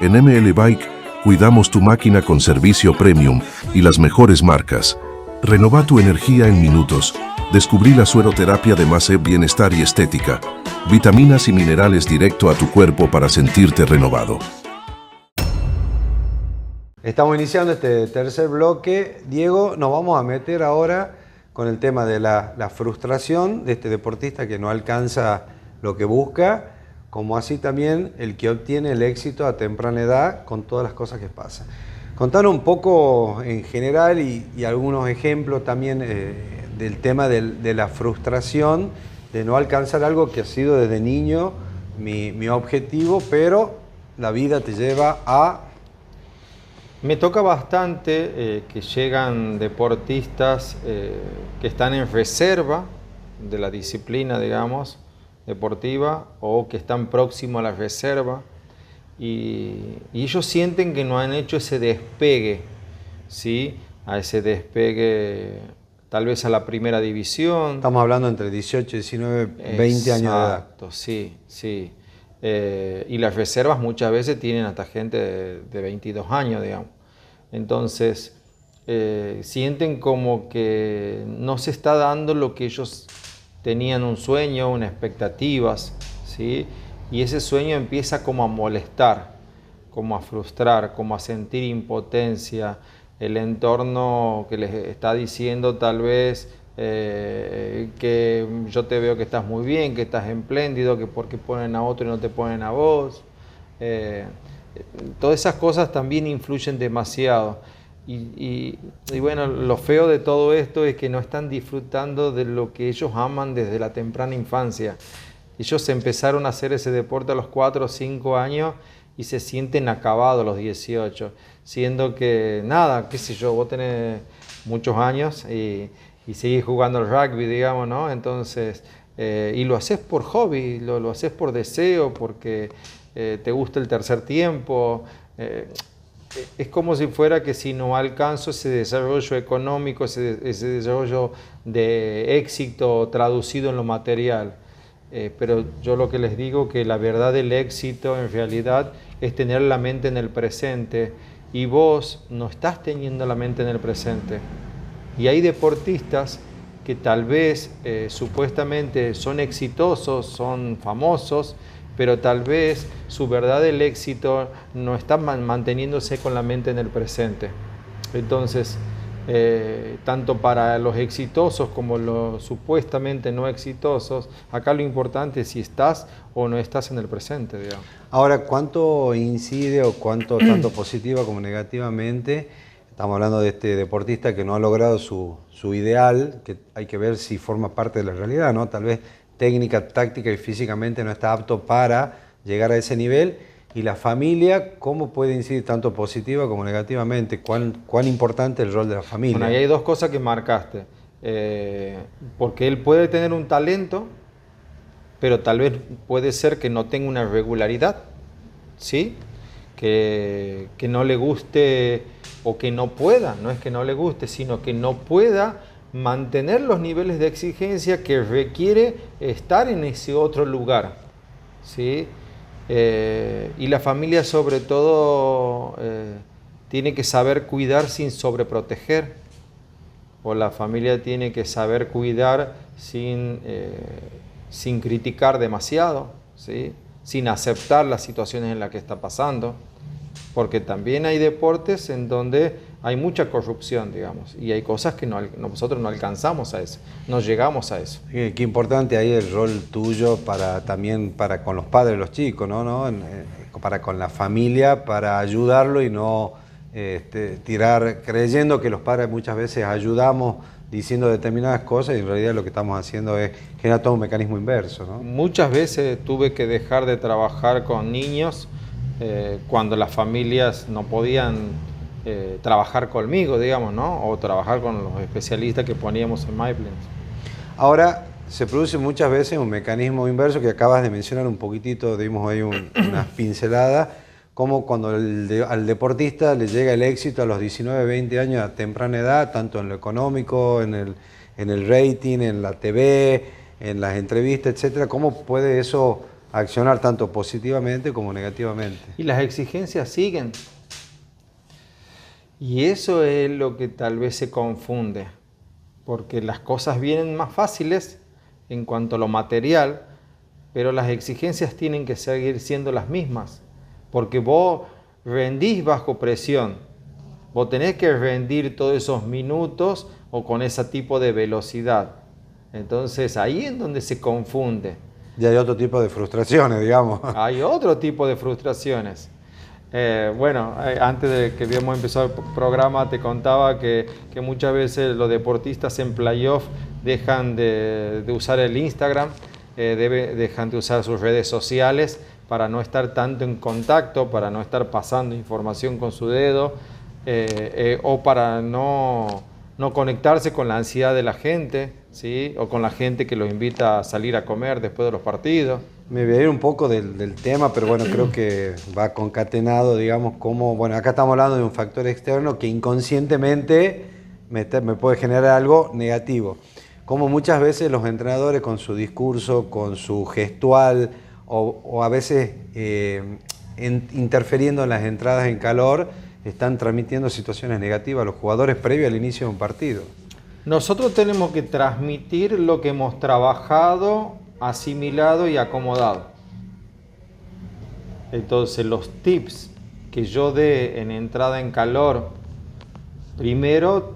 En ML Bike, cuidamos tu máquina con servicio premium y las mejores marcas. Renova tu energía en minutos. Descubrí la sueroterapia de Mase Bienestar y Estética. Vitaminas y minerales directo a tu cuerpo para sentirte renovado. Estamos iniciando este tercer bloque. Diego, nos vamos a meter ahora con el tema de la frustración de este deportista que no alcanza lo que busca, como así también el que obtiene el éxito a temprana edad con todas las cosas que pasan. Contanos un poco en general y algunos ejemplos también del tema de la frustración, de no alcanzar algo que ha sido desde niño mi objetivo, pero la vida te lleva a... Me toca bastante que llegan deportistas que están en reserva de la disciplina, digamos, deportiva, o que están próximos a la reserva y ellos sienten que no han hecho ese despegue, ¿sí? A ese despegue tal vez a la primera división. Estamos hablando entre 18, 19, 20 años de edad. Exacto, sí. Y las reservas muchas veces tienen hasta gente de 22 años, digamos. Entonces, sienten como que no se está dando lo que ellos tenían un sueño, unas expectativas, ¿sí? Y ese sueño empieza como a molestar, como a frustrar, como a sentir impotencia. El entorno que les está diciendo tal vez que yo te veo que estás muy bien, que estás espléndido, que porque ponen a otro y no te ponen a vos. Todas esas cosas también influyen demasiado. Y bueno, lo feo de todo esto es que no están disfrutando de lo que ellos aman desde la temprana infancia. Ellos empezaron a hacer ese deporte a los 4 o 5 años y se sienten acabados a los 18, siendo que nada, qué sé yo, vos tenés muchos años y seguís jugando al rugby, digamos, ¿no? Entonces, y lo haces por hobby, lo haces por deseo, porque te gusta el tercer tiempo. Es como si fuera que si no alcanzo ese desarrollo económico, ese desarrollo de éxito traducido en lo material. Pero yo lo que les digo que la verdad del éxito en realidad es tener la mente en el presente, y vos no estás teniendo la mente en el presente. Y hay deportistas que tal vez supuestamente son exitosos, son famosos, pero tal vez su verdad del éxito no está manteniéndose con la mente en el presente. Entonces, tanto para los exitosos como los supuestamente no exitosos, acá lo importante es si estás o no estás en el presente, digamos. Ahora, ¿cuánto incide o cuánto, tanto positiva como negativamente? Estamos hablando de este deportista que no ha logrado su ideal, que hay que ver si forma parte de la realidad, ¿no? Tal vez técnica, táctica y físicamente no está apto para llegar a ese nivel. Y la familia, ¿cómo puede incidir tanto positiva como negativamente? ¿Cuán importante es el rol de la familia? Bueno, ahí hay dos cosas que marcaste. Porque él puede tener un talento, pero tal vez puede ser que no tenga una regularidad, ¿sí? Que no le guste o que no pueda, no es que no le guste, sino que no pueda mantener los niveles de exigencia que requiere estar en ese otro lugar, ¿sí? Y la familia sobre todo tiene que saber cuidar sin sobreproteger, o la familia tiene que saber cuidar sin criticar demasiado, ¿sí? Sin aceptar las situaciones en las que está pasando, porque también hay deportes en donde hay mucha corrupción, digamos, y hay cosas que nosotros no alcanzamos a eso, no llegamos a eso. Qué importante ahí el rol tuyo también para con los padres de los chicos, ¿no? Para con la familia, para ayudarlo y no tirar, creyendo que los padres muchas veces ayudamos diciendo determinadas cosas y en realidad lo que estamos haciendo es generar todo un mecanismo inverso, ¿no? Muchas veces tuve que dejar de trabajar con niños cuando las familias no podían trabajar conmigo, digamos, ¿no? O trabajar con los especialistas que poníamos en MyPlanes. Ahora, se produce muchas veces un mecanismo inverso que acabas de mencionar un poquitito, dimos ahí unas pinceladas, como cuando al deportista le llega el éxito a los 19, 20 años a temprana edad, tanto en lo económico, en el rating, en la TV, en las entrevistas, etcétera. ¿Cómo puede eso accionar tanto positivamente como negativamente? Y las exigencias siguen. Y eso es lo que tal vez se confunde, porque las cosas vienen más fáciles en cuanto a lo material, pero las exigencias tienen que seguir siendo las mismas, porque vos rendís bajo presión, vos tenés que rendir todos esos minutos o con ese tipo de velocidad. Entonces ahí es donde se confunde. Y hay otro tipo de frustraciones, digamos. Hay otro tipo de frustraciones. Antes de que habíamos empezado el programa te contaba que muchas veces los deportistas en playoff dejan de usar el Instagram, dejan de usar sus redes sociales para no estar tanto en contacto, para no estar pasando información con su dedo o para no conectarse con la ansiedad de la gente, ¿sí? O con la gente que los invita a salir a comer después de los partidos. Me voy a ir un poco del tema, pero bueno, creo que va concatenado, digamos, como, bueno, acá estamos hablando de un factor externo que inconscientemente me puede generar algo negativo. Como muchas veces los entrenadores con su discurso, con su gestual o a veces interfiriendo en las entradas en calor, están transmitiendo situaciones negativas a los jugadores previo al inicio de un partido. Nosotros tenemos que transmitir lo que hemos trabajado, asimilado y acomodado. Entonces los tips que yo dé en entrada en calor, primero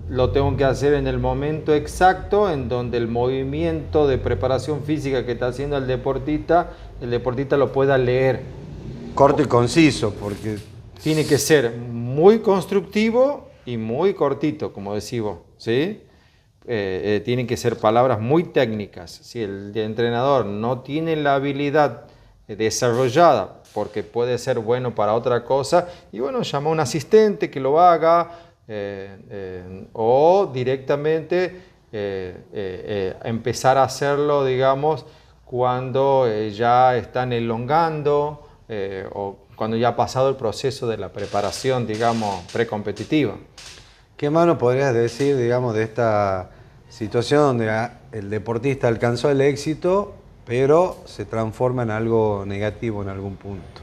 lo tengo que hacer en el momento exacto en donde el movimiento de preparación física que está haciendo el deportista lo pueda leer. Corto y conciso, porque tiene que ser muy constructivo y muy cortito, como decís vos, ¿sí? Tienen que ser palabras muy técnicas. Si el entrenador no tiene la habilidad desarrollada, porque puede ser bueno para otra cosa, y bueno, llama a un asistente que lo haga, o directamente empezar a hacerlo, digamos, cuando ya están elongando o cuando ya ha pasado el proceso de la preparación, digamos, precompetitiva. ¿Qué más nos podrías decir, digamos, de esta situación donde el deportista alcanzó el éxito, pero se transforma en algo negativo en algún punto?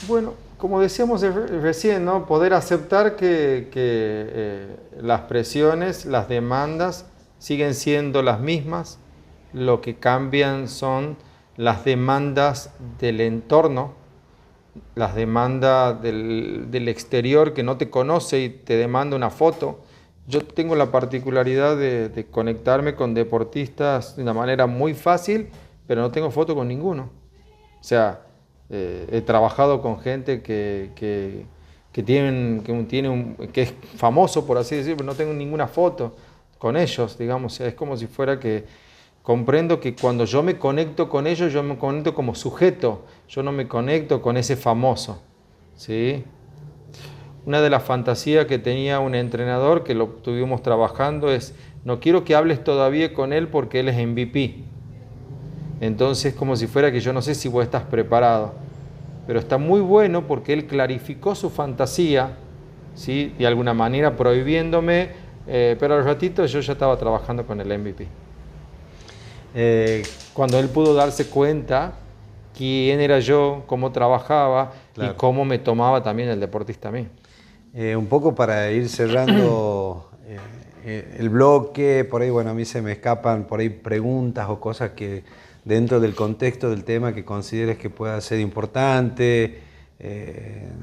Bueno, como decíamos recién, ¿no? Poder aceptar que las presiones, las demandas siguen siendo las mismas, lo que cambian son las demandas del entorno, las demandas del exterior que no te conoce y te demanda una foto. Yo tengo la particularidad de conectarme con deportistas de una manera muy fácil, pero no tengo foto con ninguno. O sea, he trabajado con gente que es famoso, por así decirlo, pero no tengo ninguna foto con ellos, digamos. O sea, es como si fuera que comprendo que cuando yo me conecto con ellos, yo me conecto como sujeto, yo no me conecto con ese famoso, ¿sí? Una de las fantasías que tenía un entrenador, que lo estuvimos trabajando, es: no quiero que hables todavía con él porque él es MVP. Entonces, como si fuera que yo no sé si vos estás preparado. Pero está muy bueno porque él clarificó su fantasía, ¿sí? De alguna manera prohibiéndome, pero al ratito yo ya estaba trabajando con el MVP. Cuando él pudo darse cuenta quién era yo, cómo trabajaba, claro, y cómo me tomaba también el deportista a mí. Un poco para ir cerrando el bloque, por ahí, bueno, a mí se me escapan por ahí preguntas o cosas que dentro del contexto del tema que consideres que pueda ser importante.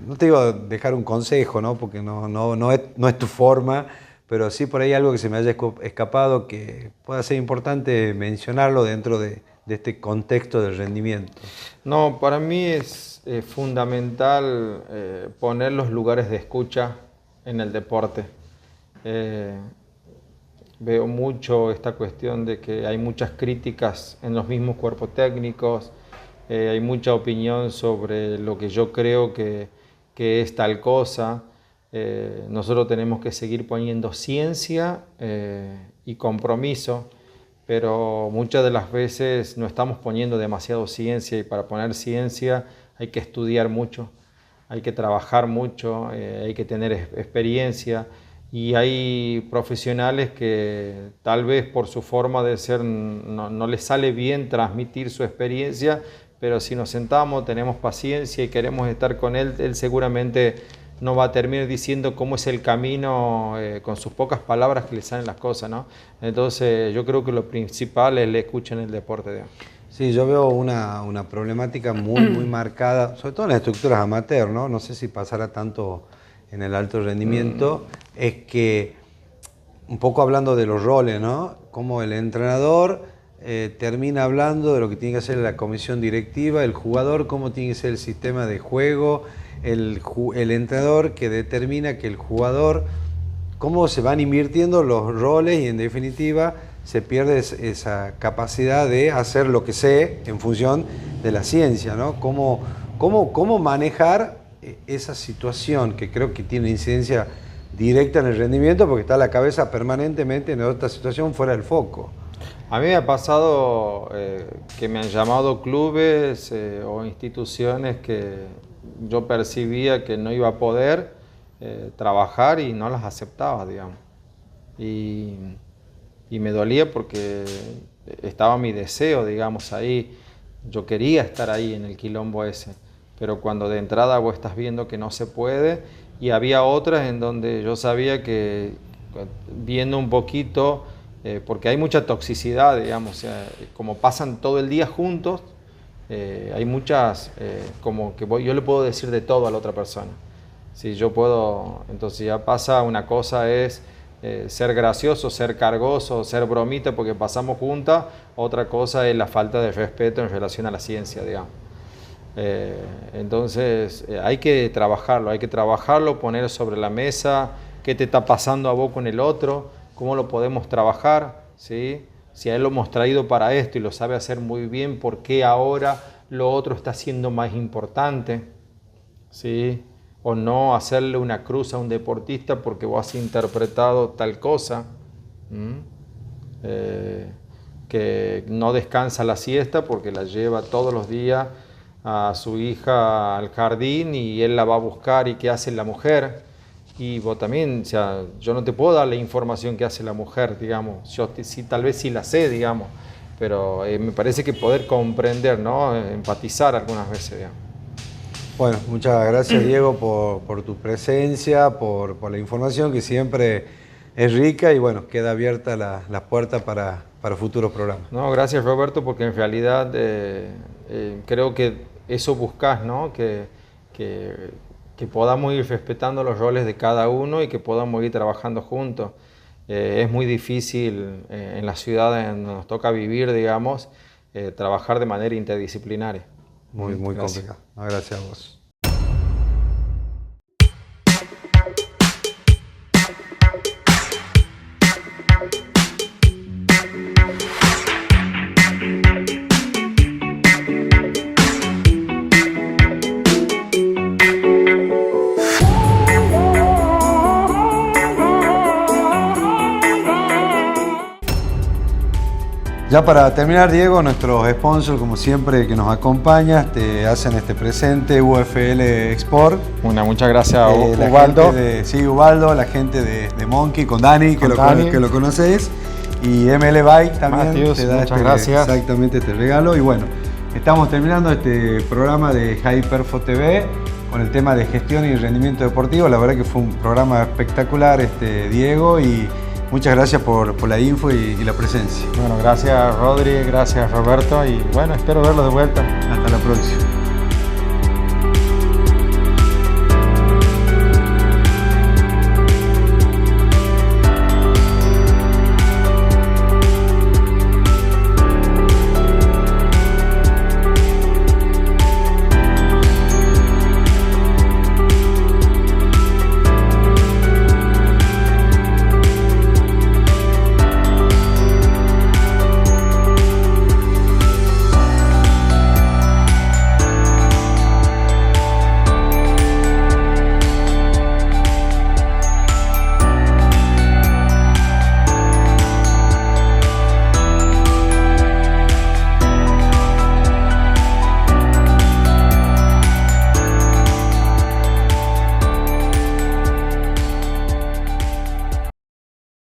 No te digo a dejar un consejo, ¿no? Porque no es tu forma, pero sí por ahí algo que se me haya escapado que pueda ser importante mencionarlo dentro de este contexto del rendimiento. No, para mí es fundamental poner los lugares de escucha en el deporte. Veo mucho esta cuestión de que hay muchas críticas en los mismos cuerpos técnicos, hay mucha opinión sobre lo que yo creo que es tal cosa. Nosotros tenemos que seguir poniendo ciencia y compromiso, pero muchas de las veces no estamos poniendo demasiado ciencia, y para poner ciencia hay que estudiar mucho, hay que trabajar mucho, hay que tener experiencia. Y hay profesionales que tal vez por su forma de ser no les sale bien transmitir su experiencia, pero si nos sentamos, tenemos paciencia y queremos estar con él, él seguramente nos va a terminar diciendo cómo es el camino con sus pocas palabras que le salen las cosas, ¿no? Entonces yo creo que lo principal es la escucha en el deporte, digamos. Sí, yo veo una problemática muy marcada, sobre todo en las estructuras amateur, ¿no? No sé si pasará tanto en el alto rendimiento, es que, un poco hablando de los roles, ¿no? Como el entrenador termina hablando de lo que tiene que hacer la comisión directiva, el jugador, cómo tiene que ser el sistema de juego, el entrenador que determina que el jugador, cómo se van invirtiendo los roles y en definitiva se pierde esa capacidad de hacer lo que sé en función de la ciencia, ¿no? Cómo manejar esa situación que creo que tiene incidencia directa en el rendimiento porque está la cabeza permanentemente en otra situación fuera del foco. A mí me ha pasado que me han llamado clubes o instituciones que yo percibía que no iba a poder trabajar y no las aceptaba, digamos. Y me dolía porque estaba mi deseo, digamos, ahí. Yo quería estar ahí en el quilombo ese. Pero cuando de entrada vos estás viendo que no se puede, y había otras en donde yo sabía que viendo un poquito, porque hay mucha toxicidad, digamos, o sea, como pasan todo el día juntos, hay muchas, como que yo le puedo decir de todo a la otra persona. Si yo puedo, entonces ya pasa, una cosa es ser gracioso, ser cargoso, ser bromita porque pasamos juntas, otra cosa es la falta de respeto en relación a la ciencia, digamos. Entonces hay que trabajarlo, poner sobre la mesa qué te está pasando a vos con el otro, cómo lo podemos trabajar, ¿sí? Si a él lo hemos traído para esto y lo sabe hacer muy bien, ¿por qué ahora lo otro está siendo más importante? ¿Sí? O no hacerle una cruz a un deportista porque vos has interpretado tal cosa. que no descansa la siesta porque la lleva todos los días a su hija al jardín y él la va a buscar. ¿Y qué hace la mujer? Y vos también, o sea, yo no te puedo dar la información que hace la mujer, digamos, sí, tal vez sí la sé, digamos, pero me parece que poder comprender, ¿no? Empatizar algunas veces, digamos. Bueno, muchas gracias, Diego, por tu presencia, por la información que siempre es rica y bueno, queda abierta la puerta para futuros programas. No, gracias, Roberto, porque en realidad creo que eso buscas, ¿no? Que podamos ir respetando los roles de cada uno y que podamos ir trabajando juntos. Es muy difícil en las ciudades donde nos toca vivir, digamos, trabajar de manera interdisciplinaria. Muy complicado. Gracias a vos. Ya para terminar, Diego, nuestros sponsors, como siempre, que nos acompañan, te hacen este presente, UFL Export. Muchas gracias a Ubaldo. Ubaldo, la gente de Monkey, con Dani, que lo conoces. Y ML Bike también Matthews, te da gracias. Exactamente este regalo. Y bueno, estamos terminando este programa de High Perfo TV con el tema de gestión y rendimiento deportivo. La verdad que fue un programa espectacular, Diego, y muchas gracias por la info y la presencia. Bueno, gracias Rodri, gracias Roberto y bueno, espero verlos de vuelta. Hasta la próxima.